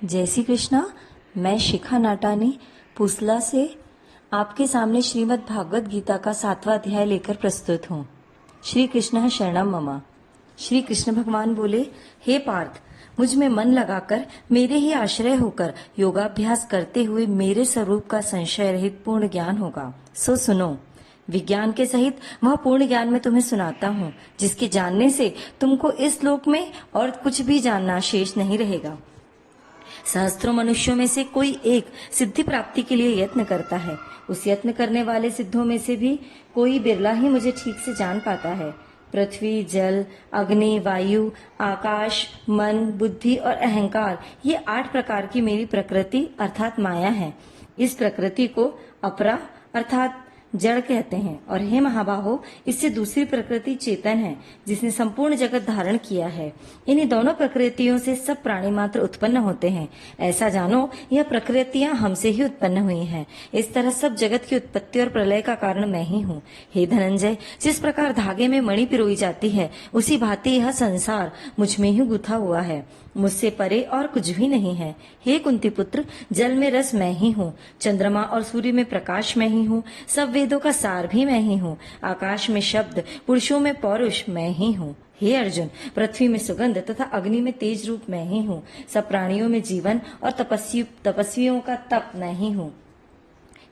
जय श्री कृष्णा। मैं शिखा नाटानी पुसला से आपके सामने श्रीमद् भागवत गीता का 7वां अध्याय लेकर प्रस्तुत हूँ। श्री कृष्ण शरणम मम। श्री कृष्ण भगवान बोले, हे पार्थ, मुझ में मन लगाकर मेरे ही आश्रय होकर योगाभ्यास करते हुए मेरे स्वरूप का संशय रहित पूर्ण ज्ञान होगा। सो सुनो, विज्ञान के सहित वह पूर्ण ज्ञान मैं तुम्हें सुनाता हूँ, जिसके जानने से तुमको इस लोक में और कुछ भी जानना शेष नहीं रहेगा। सहस्त्रों मनुष्यों में से कोई एक सिद्धि प्राप्ति के लिए यत्न करता है। उस यत्न करने वाले सिद्धों में से भी कोई बिरला ही मुझे ठीक से जान पाता है। पृथ्वी, जल, अग्नि, वायु, आकाश, मन, बुद्धि और अहंकार, ये 8 प्रकार की मेरी प्रकृति अर्थात माया है। इस प्रकृति को अपरा अर्थात जड़ कहते हैं। और हे महाबाहो, इससे दूसरी प्रकृति चेतन है, जिसने संपूर्ण जगत धारण किया है। इन्हीं दोनों प्रकृतियों से सब प्राणी मात्र उत्पन्न होते हैं। ऐसा जानो, यह प्रकृतियां हमसे ही उत्पन्न हुई हैं। इस तरह सब जगत की उत्पत्ति और प्रलय का कारण मैं ही हूँ। हे धनंजय, जिस प्रकार धागे में मणि पिरोई जाती है, उसी भांति यह संसार मुझ में ही गुथा हुआ है। मुझसे परे और कुछ भी नहीं है। हे कुंती पुत्र, जल में रस मैं ही हूँ, चंद्रमा और सूर्य में प्रकाश मैं ही हूँ, सब वेदों का सार भी मैं ही हूँ, आकाश में शब्द, पुरुषों में पौरुष मैं ही हूँ। हे अर्जुन, पृथ्वी में सुगंध तथा अग्नि में तेज रूप मैं ही हूँ, सब प्राणियों में जीवन और तपस्वियों का तप मैं ही हूँ।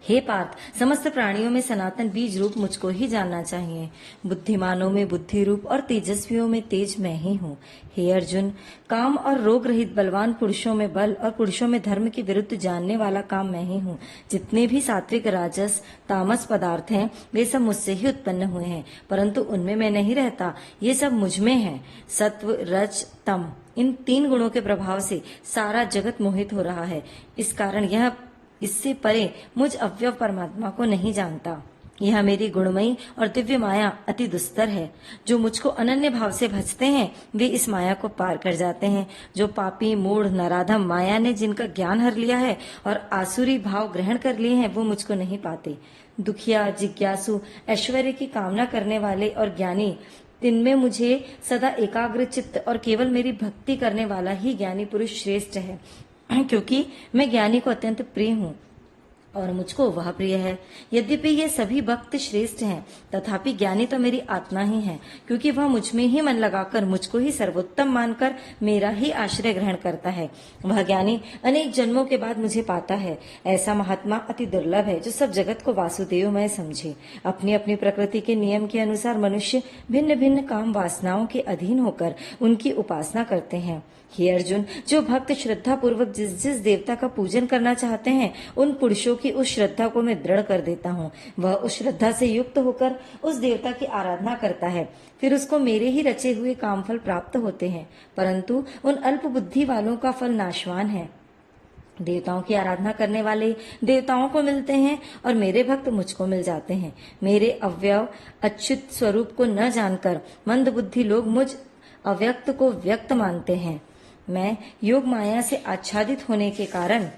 हे पार्थ, समस्त प्राणियों में सनातन बीज रूप मुझको ही जानना चाहिए। बुद्धिमानों में बुद्धि रूप और तेजस्वियों में तेज मैं ही हूँ। हे अर्जुन, काम और रोग रहित बलवान पुरुषों में बल और पुरुषों में धर्म के विरुद्ध जानने वाला काम मैं ही हूँ। जितने भी सात्विक, राजस, तामस पदार्थ हैं, वे सब मुझसे ही उत्पन्न हुए हैं, परंतु उनमें मैं नहीं रहता। ये सब मुझ में है। सत्व, रज, तम, इन 3 गुणों के प्रभाव से सारा जगत मोहित हो रहा है। इस कारण यह इससे परे मुझ अव्यव परमात्मा को नहीं जानता। यह मेरी गुणमयी और दिव्य माया अति दुस्तर है। जो मुझको अनन्य भाव से भजते हैं, वे इस माया को पार कर जाते हैं। जो पापी, मूढ़, नराधम माया ने जिनका ज्ञान हर लिया है और आसुरी भाव ग्रहण कर लिए हैं, वो मुझको नहीं पाते। दुखिया, जिज्ञासु, ऐश्वर्य की कामना करने वाले और ज्ञानी, इनमें मुझे सदा एकाग्र चित्त और केवल मेरी भक्ति करने वाला ही ज्ञानी पुरुष श्रेष्ठ है, क्योंकि मैं ज्ञानी को अत्यंत प्रिय हूँ और मुझको वह प्रिय है। यद्यपि ये सभी भक्त श्रेष्ठ हैं, तथापि ज्ञानी तो मेरी आत्मा ही है, क्योंकि वह मुझ में ही मन लगाकर मुझको ही सर्वोत्तम मानकर मेरा ही आश्रय ग्रहण करता है। वह ज्ञानी अनेक जन्मों के बाद मुझे पाता है। ऐसा महात्मा अति दुर्लभ है, जो सब जगत को वासुदेवमय समझे। अपनी अपनी प्रकृति के नियम के अनुसार मनुष्य भिन्न भिन्न काम वासनाओं के अधीन होकर उनकी उपासना करते हैं। हे अर्जुन, जो भक्त श्रद्धा पूर्वक जिस जिस देवता का पूजन करना चाहते हैं, उन पुरुषों की उस श्रद्धा को मैं दृढ़ कर देता हूँ। वह उस श्रद्धा से युक्त होकर उस देवता की आराधना करता है, फिर उसको मेरे ही रचे हुए कामफल प्राप्त होते हैं। परंतु उन अल्प बुद्धि वालों का फल नाशवान है। देवताओं की आराधना करने वाले देवताओं को मिलते हैं और मेरे भक्त मुझको मिल जाते हैं। मेरे अव्यव अच्युत स्वरूप को न जानकर मंद बुद्धि लोग मुझ अव्यक्त को व्यक्त मानते हैं। मैं योग माया से आच्छादित होने के कारण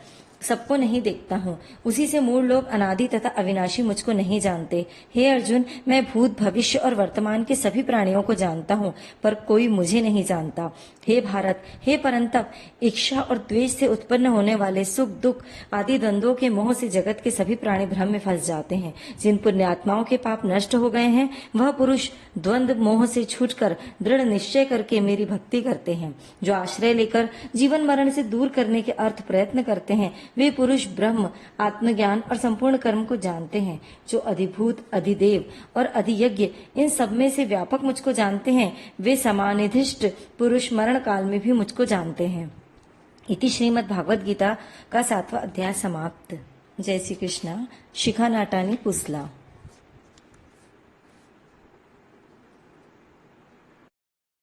सबको नहीं देखता हूँ। उसी से मूल लोग अनादि तथा अविनाशी मुझको नहीं जानते। हे अर्जुन, मैं भूत, भविष्य और वर्तमान के सभी प्राणियों को जानता हूँ, पर कोई मुझे नहीं जानता। हे भारत, हे परंतप, इच्छा और द्वेष से उत्पन्न होने वाले सुख, दुख आदि द्वंद्वों के मोह से जगत के सभी प्राणी भ्रम में फंस जाते हैं। जिन पुण्यात्माओं के पाप नष्ट हो गए हैं, वह पुरुष द्वंद्व मोह से छूटकर दृढ़ निश्चय करके मेरी भक्ति करते हैं। जो आश्रय लेकर जीवन मरण से दूर करने के अर्थ प्रयत्न करते हैं, वे पुरुष ब्रह्म, आत्मज्ञान और संपूर्ण कर्म को जानते हैं। जो अधिभूत, अधिदेव और अधियज्ञ इन सब में से व्यापक मुझको जानते हैं, वे समानिधिष्ट पुरुष मरण काल में भी मुझको जानते हैं। इति श्रीमद् भागवत गीता का 7वां अध्याय समाप्त। जय श्री कृष्णा। शिखा नाटानी पुसला।